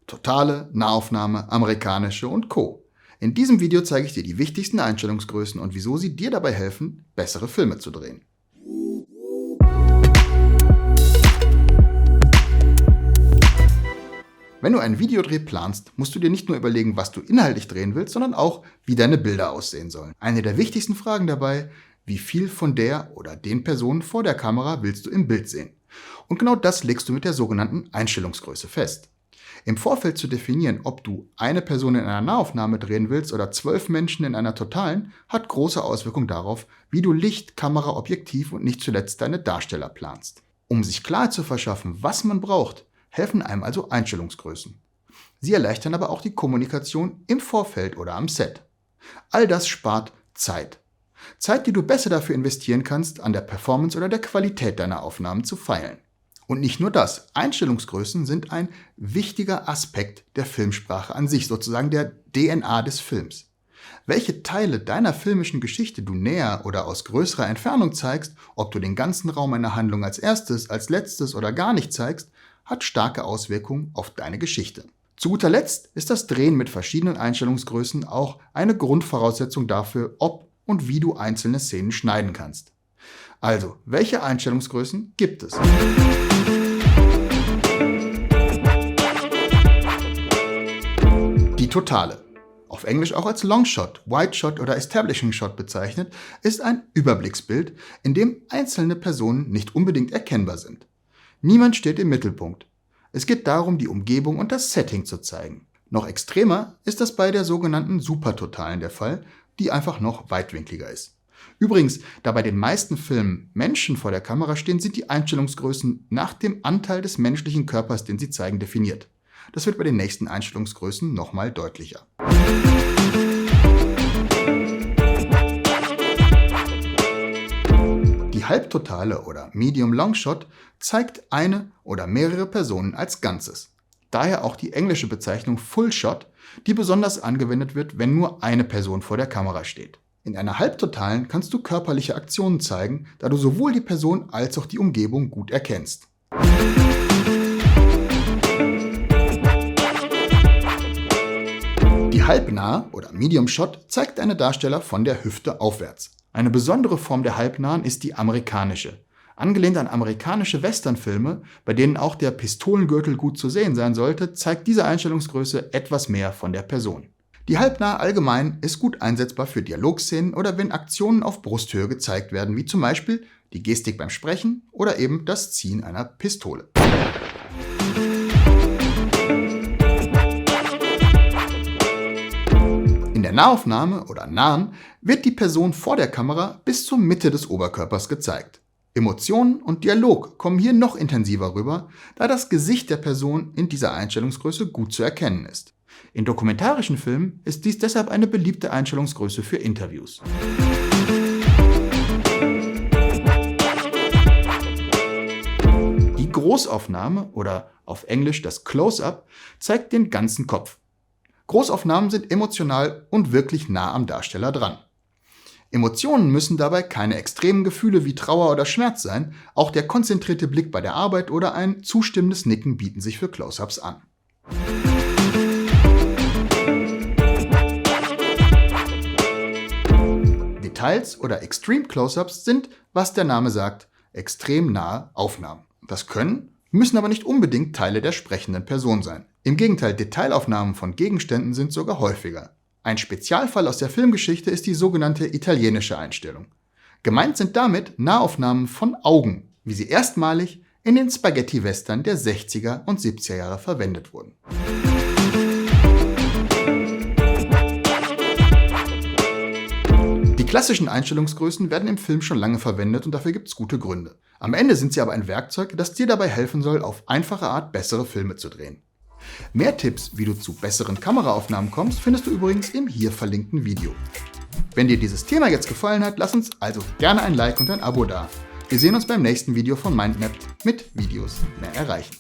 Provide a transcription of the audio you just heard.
Totale, Nahaufnahme, amerikanische und Co. In diesem Video zeige ich dir die wichtigsten Einstellungsgrößen und wieso sie dir dabei helfen, bessere Filme zu drehen. Wenn du einen Videodreh planst, musst du dir nicht nur überlegen, was du inhaltlich drehen willst, sondern auch, wie deine Bilder aussehen sollen. Eine der wichtigsten Fragen dabei: Wie viel von der oder den Personen vor der Kamera willst du im Bild sehen? Und genau das legst du mit der sogenannten Einstellungsgröße fest. Im Vorfeld zu definieren, ob du eine Person in einer Nahaufnahme drehen willst oder 12 Menschen in einer totalen, hat große Auswirkungen darauf, wie du Licht, Kamera, Objektiv und nicht zuletzt deine Darsteller planst. Um sich Klarheit zu verschaffen, was man braucht, helfen einem also Einstellungsgrößen. Sie erleichtern aber auch die Kommunikation im Vorfeld oder am Set. All das spart Zeit. Zeit, die du besser dafür investieren kannst, an der Performance oder der Qualität deiner Aufnahmen zu feilen. Und nicht nur das, Einstellungsgrößen sind ein wichtiger Aspekt der Filmsprache an sich, sozusagen der DNA des Films. Welche Teile deiner filmischen Geschichte du näher oder aus größerer Entfernung zeigst, ob du den ganzen Raum einer Handlung als erstes, als letztes oder gar nicht zeigst, hat starke Auswirkungen auf deine Geschichte. Zu guter Letzt ist das Drehen mit verschiedenen Einstellungsgrößen auch eine Grundvoraussetzung dafür, ob und wie du einzelne Szenen schneiden kannst. Also, welche Einstellungsgrößen gibt es? Die Totale, auf Englisch auch als Longshot, Wideshot oder Establishing Shot bezeichnet, ist ein Überblicksbild, in dem einzelne Personen nicht unbedingt erkennbar sind. Niemand steht im Mittelpunkt. Es geht darum, die Umgebung und das Setting zu zeigen. Noch extremer ist das bei der sogenannten Supertotalen der Fall, die einfach noch weitwinkliger ist. Übrigens, da bei den meisten Filmen Menschen vor der Kamera stehen, sind die Einstellungsgrößen nach dem Anteil des menschlichen Körpers, den sie zeigen, definiert. Das wird bei den nächsten Einstellungsgrößen nochmal deutlicher. Die Halbtotale oder Medium Longshot zeigt eine oder mehrere Personen als Ganzes. Daher auch die englische Bezeichnung Full Shot, die besonders angewendet wird, wenn nur eine Person vor der Kamera steht. In einer Halbtotalen kannst du körperliche Aktionen zeigen, da du sowohl die Person als auch die Umgebung gut erkennst. Die Halbnahe oder Medium Shot zeigt eine Darsteller von der Hüfte aufwärts. Eine besondere Form der Halbnahen ist die amerikanische. Angelehnt an amerikanische Westernfilme, bei denen auch der Pistolengürtel gut zu sehen sein sollte, zeigt diese Einstellungsgröße etwas mehr von der Person. Die Halbnahe allgemein ist gut einsetzbar für Dialogszenen oder wenn Aktionen auf Brusthöhe gezeigt werden, wie zum Beispiel die Gestik beim Sprechen oder eben das Ziehen einer Pistole. In der Nahaufnahme oder Nahen wird die Person vor der Kamera bis zur Mitte des Oberkörpers gezeigt. Emotionen und Dialog kommen hier noch intensiver rüber, da das Gesicht der Person in dieser Einstellungsgröße gut zu erkennen ist. In dokumentarischen Filmen ist dies deshalb eine beliebte Einstellungsgröße für Interviews. Die Großaufnahme oder auf Englisch das Close-up zeigt den ganzen Kopf. Großaufnahmen sind emotional und wirklich nah am Darsteller dran. Emotionen müssen dabei keine extremen Gefühle wie Trauer oder Schmerz sein, auch der konzentrierte Blick bei der Arbeit oder ein zustimmendes Nicken bieten sich für Close-ups an. Details oder Extreme Close-ups sind, was der Name sagt, extrem nahe Aufnahmen. Das können, müssen aber nicht unbedingt Teile der sprechenden Person sein. Im Gegenteil, Detailaufnahmen von Gegenständen sind sogar häufiger. Ein Spezialfall aus der Filmgeschichte ist die sogenannte italienische Einstellung. Gemeint sind damit Nahaufnahmen von Augen, wie sie erstmalig in den Spaghetti-Western der 60er und 70er Jahre verwendet wurden. Die klassischen Einstellungsgrößen werden im Film schon lange verwendet und dafür gibt es gute Gründe. Am Ende sind sie aber ein Werkzeug, das dir dabei helfen soll, auf einfache Art bessere Filme zu drehen. Mehr Tipps, wie du zu besseren Kameraaufnahmen kommst, findest du übrigens im hier verlinkten Video. Wenn dir dieses Thema jetzt gefallen hat, lass uns also gerne ein Like und ein Abo da. Wir sehen uns beim nächsten Video von Mindmapped mit Videos mehr erreichen.